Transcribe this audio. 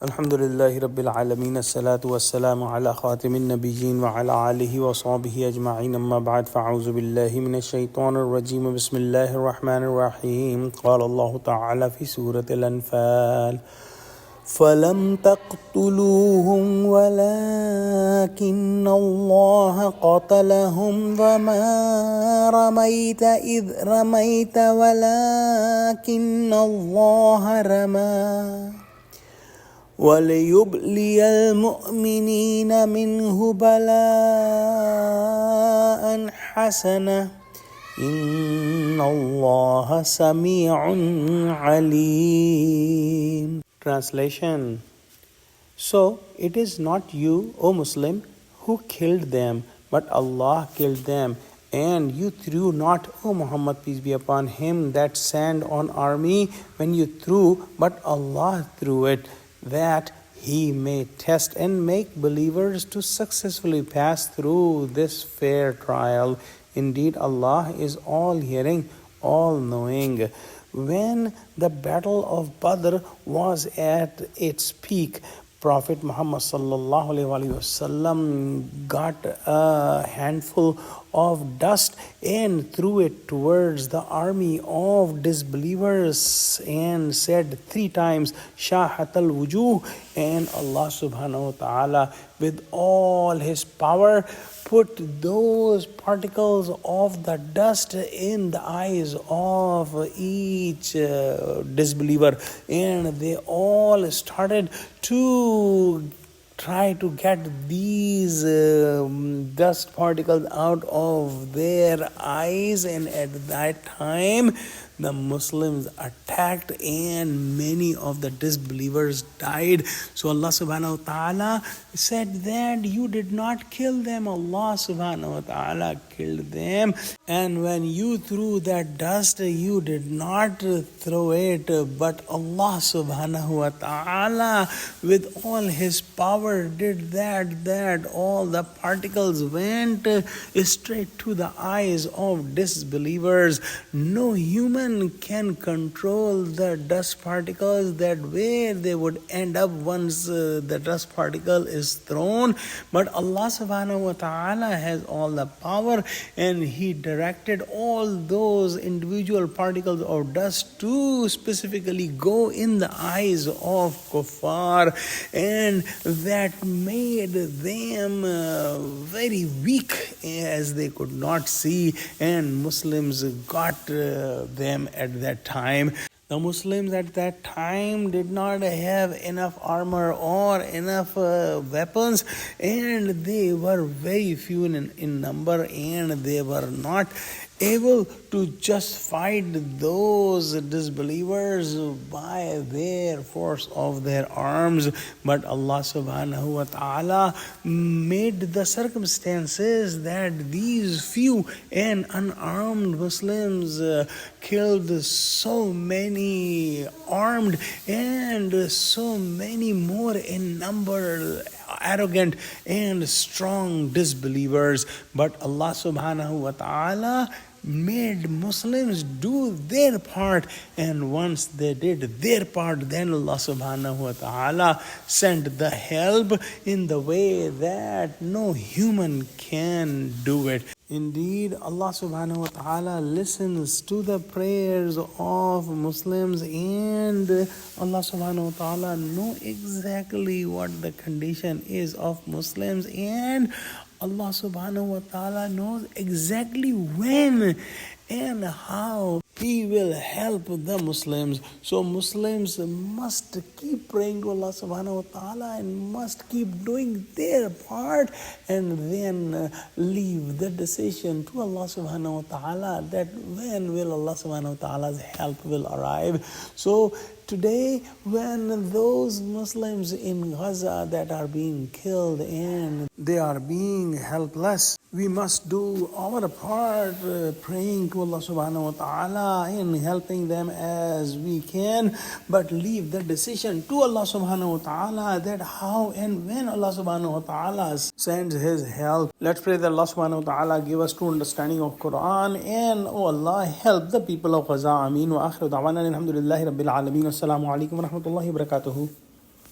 Alhamdulillahi Rabbil Alameen, as-salatu was-salamu ala khatimin nabiyyin wa ala alihi wa sahbihi ajma'in, amma ba'd, fa'auzu billahi minash shaitanir rajim, bismillahir rahmanir rahim. Qala Allahu ta'ala fi Surah Al-Anfal, فَلَمْ تَقْتُلُوهُمْ وَلَكِنَّ اللَّهَ قَتَلَهُمْ وَمَا رَمَيْتَ إِذْ رَمَيْتَ وَلَكِنَّ اللَّهَ رَمَى وَلِيُبْلِيَ الْمُؤْمِنِينَ مِنْهُ بَلَاءً حَسَنًا إِنَّ اللَّهَ سَمِيعٌ عَلِيمٌ. Translation. So it is not you, O Muslim, who killed them, but Allah killed them. And you threw not, O Muhammad, peace be upon him, that sand on army when you threw, but Allah threw it, that He may test and make believers to successfully pass through this fair trial. Indeed, Allah is all-hearing, all-knowing. When the battle of Badr was at its peak, Prophet Muhammad sallallahu alaihi wasallam got a handful of dust and threw it towards the army of disbelievers and said 3 times, Shahat al-wujuh, and Allah subhanahu wa ta'ala with all His power put those particles of the dust in the eyes of each disbeliever, and they all started to try to get these dust particles out of their eyes, and at that time the Muslims attacked and many of the disbelievers died. So Allah subhanahu wa ta'ala said that you did not kill them, Allah subhanahu wa ta'ala killed them. And when you threw that dust, you did not throw it, but Allah subhanahu wa ta'ala with all His power did that all the particles went straight to the eyes of disbelievers. No human can control the dust particles, that where they would end up once the dust particle is thrown, but Allah subhanahu wa ta'ala has all the power, and He directed all those individual particles of dust to specifically go in the eyes of kuffar, and that made them very weak as they could not see, and Muslims got them at that time. The Muslims at that time did not have enough armor or enough weapons, and they were very few in number, and they were not able to just fight those disbelievers by their force of their arms. But Allah subhanahu wa ta'ala made the circumstances that these few and unarmed Muslims killed so many armed and so many more in number arrogant and strong disbelievers. But Allah subhanahu wa ta'ala made Muslims do their part, and once they did their part, then Allah subhanahu wa ta'ala sent the help in the way that no human can do it. Indeed, Allah subhanahu wa ta'ala listens to the prayers of Muslims, and Allah subhanahu wa ta'ala know exactly what the condition is of Muslims, and Allah subhanahu wa ta'ala knows exactly when and how He will help the Muslims. So Muslims must keep praying to Allah subhanahu wa ta'ala and must keep doing their part, and then leave the decision to Allah subhanahu wa ta'ala that when will Allah subhanahu wa ta'ala's help will arrive. So today, when those Muslims in Gaza that are being killed and they are being helpless, we must do our part, praying to Allah subhanahu wa ta'ala and helping them as we can, but leave the decision to Allah subhanahu wa ta'ala that how and when Allah subhanahu wa ta'ala sends His help. Let's pray that Allah subhanahu wa ta'ala give us true understanding of Quran, and oh Allah, help the people of Gaza. Ameen. Wa akhiru da'wana alhamdulillahi rabbil alameen. Assalamu alaikum wa rahmatullahi wa barakatuhu.